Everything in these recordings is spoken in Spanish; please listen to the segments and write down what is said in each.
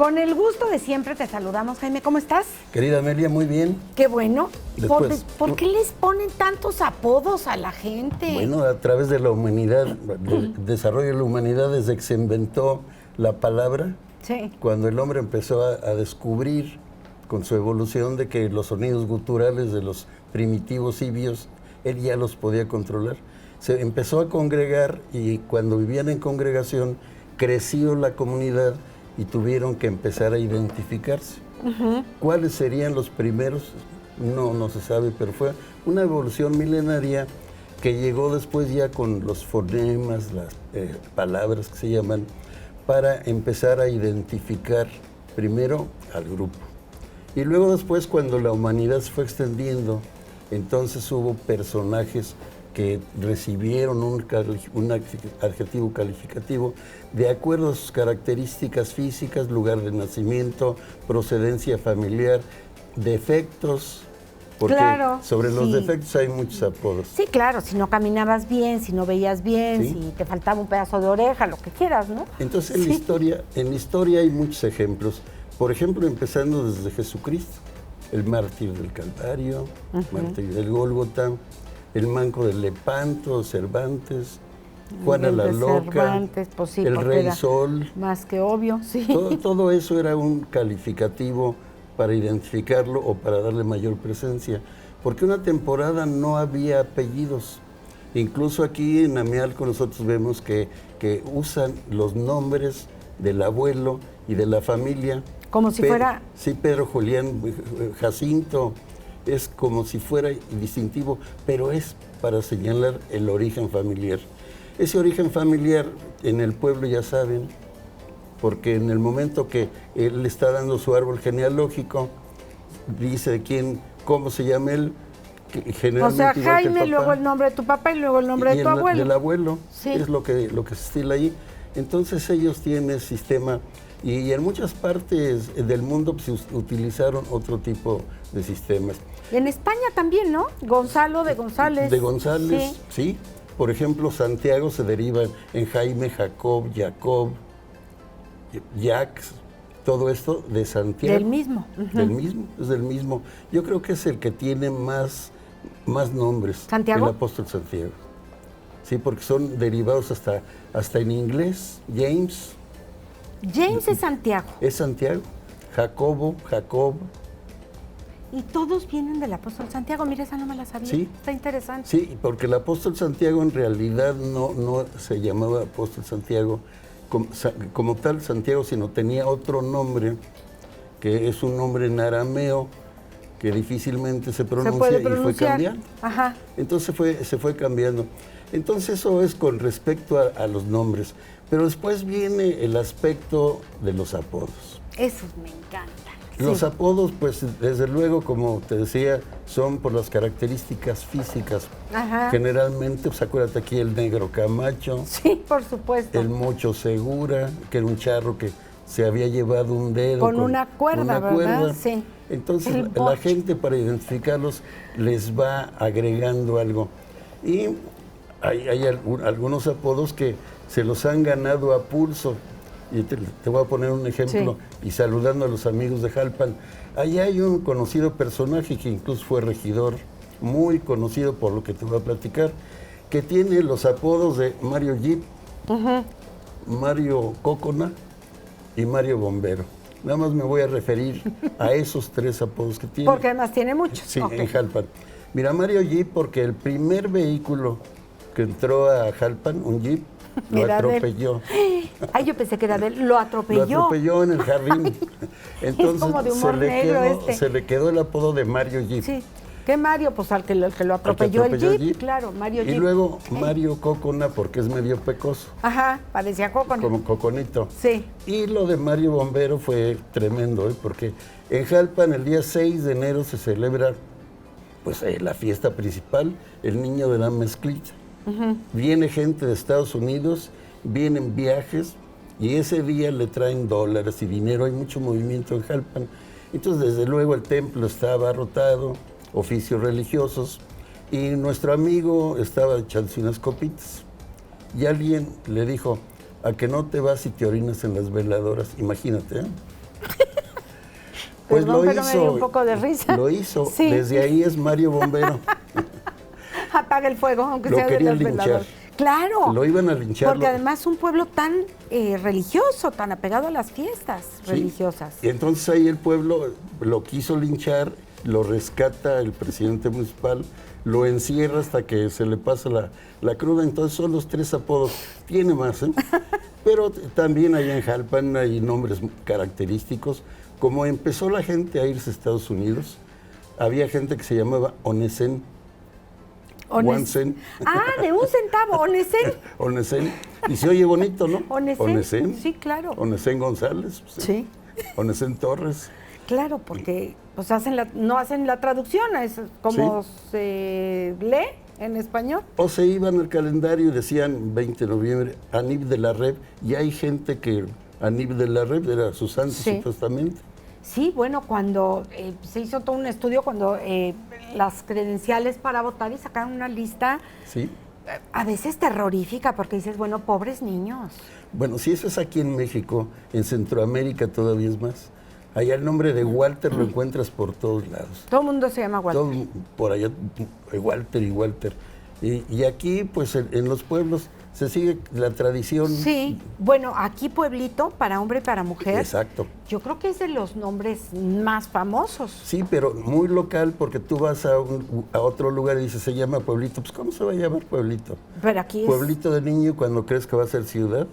Con el gusto de siempre te saludamos, Jaime. ¿Cómo estás? Querida Amelia, muy bien. Qué bueno. ¿Por qué no, les ponen tantos apodos a la gente? Bueno, a través de la humanidad, del desarrollo de la humanidad, desde que se inventó la palabra, sí. Cuando el hombre empezó a descubrir con su evolución de que los sonidos guturales de los primitivos ibios, él ya los podía controlar. Se empezó a congregar y cuando vivían en congregación, creció la comunidad y tuvieron que empezar a identificarse. ¿Cuáles serían los primeros? No se sabe, pero fue una evolución milenaria que llegó después ya con los fonemas, las palabras que se llaman, para empezar a identificar primero al grupo. Y luego después, cuando la humanidad se fue extendiendo, entonces hubo personajes que recibieron un adjetivo calificativo de acuerdo a sus características físicas, lugar de nacimiento, procedencia familiar, defectos, porque claro, sobre los defectos hay muchos apodos. Sí, claro, si no caminabas bien, si no veías bien, ¿sí? Si te faltaba un pedazo de oreja, lo que quieras, ¿no? Entonces en la historia hay muchos ejemplos. Por ejemplo, empezando desde Jesucristo, el mártir del Calvario, mártir del Gólgota, el manco de Lepanto, Cervantes, Juana la Loca, Cervantes, pues sí, el Rey Sol. Más que obvio, sí. Todo eso era un calificativo para identificarlo o para darle mayor presencia. Porque una temporada no había apellidos. Incluso aquí en Amealco nosotros vemos que usan los nombres del abuelo y de la familia. Como si fuera... Sí, Pedro, Julián, Jacinto. Es como si fuera distintivo, pero es para señalar el origen familiar. Ese origen familiar en el pueblo ya saben, porque en el momento que él está dando su árbol genealógico, dice cómo se llama él, generalmente. O sea, Jaime, luego el nombre de tu papá y luego el nombre de tu abuelo. Del abuelo, sí. Es lo que se estila ahí. Entonces ellos tienen sistema, y en muchas partes del mundo pues, utilizaron otro tipo de sistemas. En España también, ¿no? Gonzalo de González. De González, sí. Por ejemplo, Santiago se deriva en Jaime, Jacob, Jacques, todo esto de Santiago. Del mismo. Es del mismo. Yo creo que es el que tiene más nombres. ¿Santiago? El apóstol Santiago. Sí, porque son derivados hasta en inglés. James. James es Santiago. Es Santiago. Jacobo, Jacob. Y todos vienen del apóstol Santiago. Mira, esa no me la sabía. Sí. Está interesante. Sí, porque el apóstol Santiago en realidad no se llamaba apóstol Santiago como tal Santiago, sino tenía otro nombre, que es un nombre en arameo, que difícilmente se pronuncia y fue cambiando. Ajá. Entonces se fue cambiando. Entonces eso es con respecto a los nombres. Pero después viene el aspecto de los apodos. Esos me encantan. Los apodos, pues desde luego, como te decía, son por las características físicas. Ajá. Generalmente, pues acuérdate aquí el Negro Camacho. Sí, por supuesto. El Mocho Segura, que era un charro que se había llevado un dedo. Con una cuerda, ¿verdad? Sí. Entonces la gente, para identificarlos, les va agregando algo. Y hay algunos apodos que se los han ganado a pulso. Y te voy a poner un ejemplo, y saludando a los amigos de Jalpan. Allá hay un conocido personaje que incluso fue regidor, muy conocido por lo que te voy a platicar, que tiene los apodos de Mario Jeep, Mario Cocona y Mario Bombero. Nada más me voy a referir a esos tres apodos que tiene. Porque además tiene muchos. Sí, en Jalpan. Mira, Mario Jeep, porque el primer vehículo que entró a Jalpan, un Jeep, lo atropelló. Ay, yo pensé que era de él. Lo atropelló. Lo atropelló en el jardín. Entonces, es como de humor negro se le quedó el apodo de Mario Jeep. Sí. ¿Qué Mario? Pues al que lo atropelló el Jeep. Claro, Mario Jeep. Y luego Mario Cocona, porque es medio pecoso. Ajá, parecía Cocona. Como Coconito. Sí. Y lo de Mario Bombero fue tremendo, porque en Jalpan el día 6 de enero se celebra pues la fiesta principal, el Niño de la Mezclita. Viene gente de Estados Unidos, vienen viajes y ese día le traen dólares y dinero, hay mucho movimiento en Jalpan. Entonces, desde luego, el templo está abarrotado, oficios religiosos, y nuestro amigo estaba echándose unas copitas. Y alguien le dijo, ¿a que no te vas y te orinas en las veladoras? Imagínate, ¿eh? Pues Perdón, lo pero hizo. me dio un poco de risa. Lo hizo. Sí. Desde ahí es Mario Bombero. Apaga el fuego, aunque Lo sea de querían las veladoras. linchar. Claro. Lo iban a linchar. Porque además un pueblo tan religioso, tan apegado a las fiestas religiosas. Y entonces ahí el pueblo lo quiso linchar, lo rescata el presidente municipal, lo encierra hasta que se le pasa la cruda. Entonces son los 3 apodos. Tiene más, ¿eh? Pero también allá en Jalpan hay nombres característicos. Como empezó la gente a irse a Estados Unidos, había gente que se llamaba Onesen. One cent. Ah, de 1 centavo, Onesen. Onesen. Y se oye bonito, ¿no? Onesen. Sí, claro. Onesen González. Sí. Onesen Torres. Claro, porque pues no hacen la traducción, es como se lee en español. O se iban al calendario y decían 20 de noviembre, Anib de la Rep, y hay gente que Anib de la Rep era su santo, supuestamente. Sí, bueno, cuando se hizo todo un estudio, cuando las credenciales para votar y sacaron una lista, a veces terrorífica, porque dices, bueno, pobres niños. Bueno, si eso es aquí en México, en Centroamérica todavía es más. Allá el nombre de Walter lo encuentras por todos lados. Todo el mundo se llama Walter. Todo, por allá, Walter y Walter. Y aquí, pues en los pueblos, se sigue la tradición. Sí, bueno, aquí pueblito, para hombre y para mujer. Exacto. Yo creo que es de los nombres más famosos. Sí, pero muy local, porque tú vas a otro lugar y dices, se llama pueblito. Pues, ¿cómo se va a llamar pueblito? Pero aquí pueblito de niño, cuando crees que va a ser ciudad.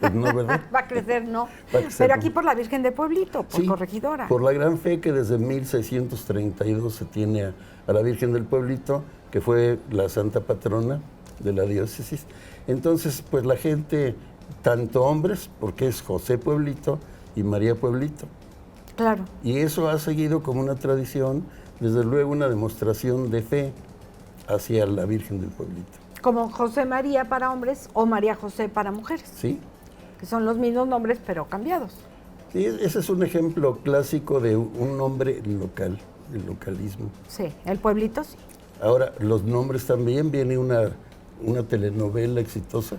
Pues no, ¿verdad? Va a crecer, no. Va a crecer, pero aquí por la Virgen de Pueblito, por Corregidora. Por la gran fe que desde 1632 se tiene a la Virgen del Pueblito, que fue la santa patrona de la diócesis. Entonces, pues la gente, tanto hombres, porque es José Pueblito y María Pueblito. Claro. Y eso ha seguido como una tradición, desde luego una demostración de fe hacia la Virgen del Pueblito. Como José María para hombres o María José para mujeres. Sí. Que son los mismos nombres, pero cambiados. Sí, ese es un ejemplo clásico de un nombre local, el localismo. Sí, el pueblito sí. Ahora, los nombres también, viene una telenovela exitosa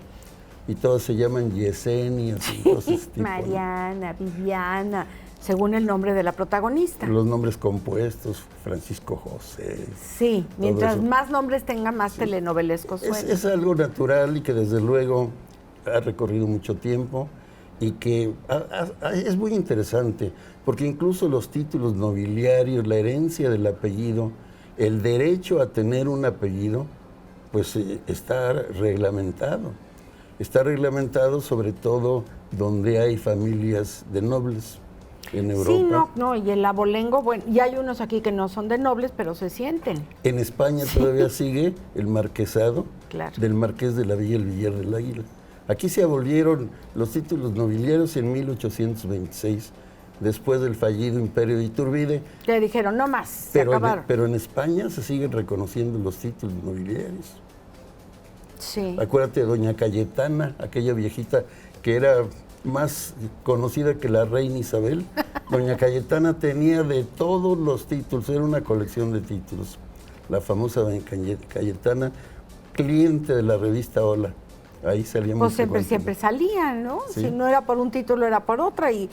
y todas se llaman Yesenias y cosas tipo, Mariana, Viviana, según el nombre de la protagonista. Los nombres compuestos, Francisco José. Sí, mientras más nombres tenga, más telenovelescos suenan. Es algo natural y que desde luego ha recorrido mucho tiempo y que es muy interesante, porque incluso los títulos nobiliarios, la herencia del apellido, el derecho a tener un apellido, pues está reglamentado. Está reglamentado sobre todo donde hay familias de nobles en Europa. Sí, no, y el abolengo, bueno, y hay unos aquí que no son de nobles, pero se sienten. En España todavía sigue el marquesado del marqués de la Villa el Villar del Águila. Aquí se abolieron los títulos nobiliarios en 1826, después del fallido Imperio de Iturbide. Que dijeron, no más, se acabaron. Pero en España se siguen reconociendo los títulos nobiliarios. Sí. Acuérdate de doña Cayetana, aquella viejita que era más conocida que la reina Isabel. Doña Cayetana tenía de todos los títulos, era una colección de títulos. La famosa doña Cayetana, cliente de la revista Hola. Ahí salíamos. Pues siempre salía, ¿no? Sí. Si no era por un título, era por otra, y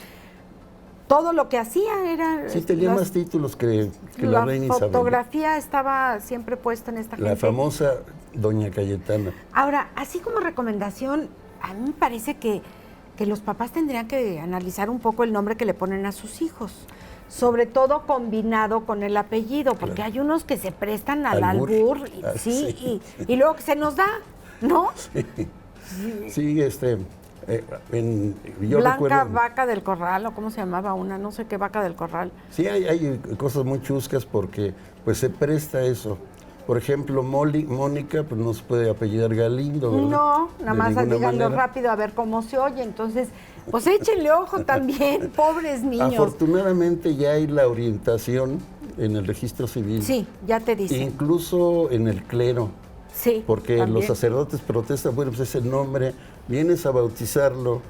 todo lo que hacía era... Sí, tenía más títulos que la reina Isabel. La fotografía estaba siempre puesta en esta gente. La famosa doña Cayetana. Ahora, así como recomendación, a mí me parece que los papás tendrían que analizar un poco el nombre que le ponen a sus hijos, sobre todo combinado con el apellido, porque hay unos que se prestan al albur, y luego que se nos da, ¿no? Sí, yo Blanca recuerdo, Vaca del Corral, o cómo se llamaba una, no sé qué Vaca del Corral. Sí, hay cosas muy chuscas porque pues se presta eso. Por ejemplo, Mónica, pues no se puede apellidar Galindo, ¿verdad? No, nada más díganlo rápido a ver cómo se oye. Entonces, pues échenle ojo también, pobres niños. Afortunadamente ya hay la orientación en el registro civil. Sí, ya te dicen. Incluso en el clero. Sí, porque también. Los sacerdotes protestan, bueno, pues ese nombre, vienes a bautizarlo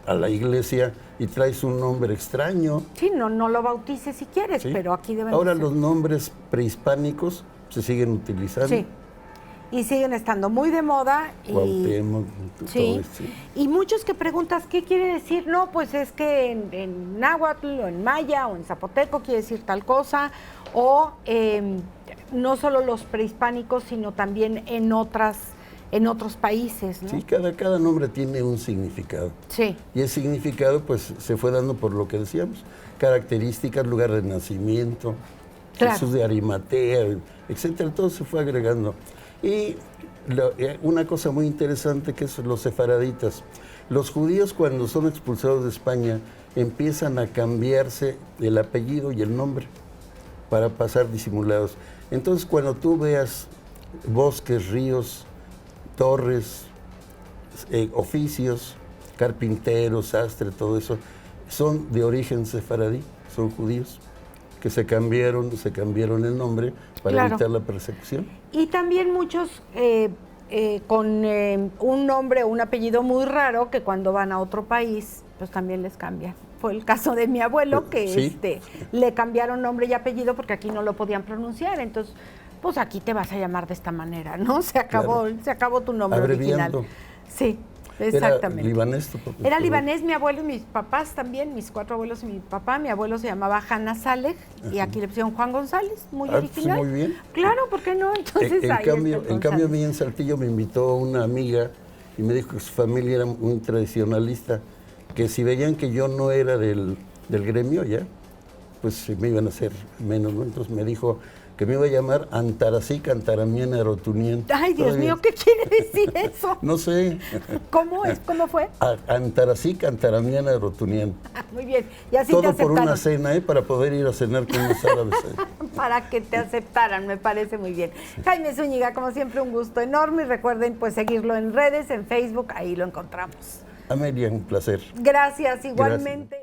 a la iglesia y traes un nombre extraño. Sí, no lo bautices si quieres, ¿sí? pero aquí deben Ahora ser. Los nombres prehispánicos se siguen utilizando. Sí. y siguen estando muy de moda. Cuauhtémoc, Sí. todo esto. Y muchos que preguntas, ¿qué quiere decir? No, pues es que en náhuatl o en maya o en zapoteco quiere decir tal cosa, o no solo los prehispánicos, sino también en otros países, ¿no? Sí, cada nombre tiene un significado. Sí. Y el significado pues se fue dando por lo que decíamos, características, lugar de nacimiento, Claro. Jesús de Arimatea, etcétera, todo se fue agregando. Y una cosa muy interesante que es los sefaraditas. Los judíos cuando son expulsados de España empiezan a cambiarse el apellido y el nombre para pasar disimulados. Entonces cuando tú veas bosques, ríos, torres, oficios, carpinteros, sastre, todo eso, son de origen sefaradí, son judíos, que se cambiaron el nombre para Claro. evitar la persecución. Y también muchos con un nombre o un apellido muy raro que cuando van a otro país, pues también les cambian. Fue el caso de mi abuelo, que Sí. le cambiaron nombre y apellido porque aquí no lo podían pronunciar. Entonces, pues aquí te vas a llamar de esta manera, ¿no? Se acabó tu nombre Abreviando. original. Sí, exactamente. Era libanés. Era libanés mi abuelo y mis papás también, mis 4 abuelos y mi papá. Mi abuelo se llamaba Hanna Saleh y aquí le pusieron Juan González, muy Pues original. muy bien. Claro, ¿por qué no? Entonces En ahí cambio, está el en cambio, a González. mí en Saltillo me invitó una amiga y me dijo que su familia era muy tradicionalista, que si veían que yo no era del gremio ya, pues me iban a hacer menos, ¿no? Entonces me dijo que me iba a llamar Antarasí Cantaramian Arotunian. Ay, Dios Todavía- mío, ¿qué quiere decir eso? No sé. ¿Cómo es? ¿Cómo fue? Antarasí Cantaramian Arotunian. Muy bien. Y así te Todo por aceptaron. una cena, para poder ir a cenar con los árabes. Para que te aceptaran, me parece muy bien. Jaime Zúñiga, como siempre, un gusto enorme. Y recuerden pues seguirlo en redes, en Facebook, ahí lo encontramos. Amelia, un placer. Gracias, igualmente.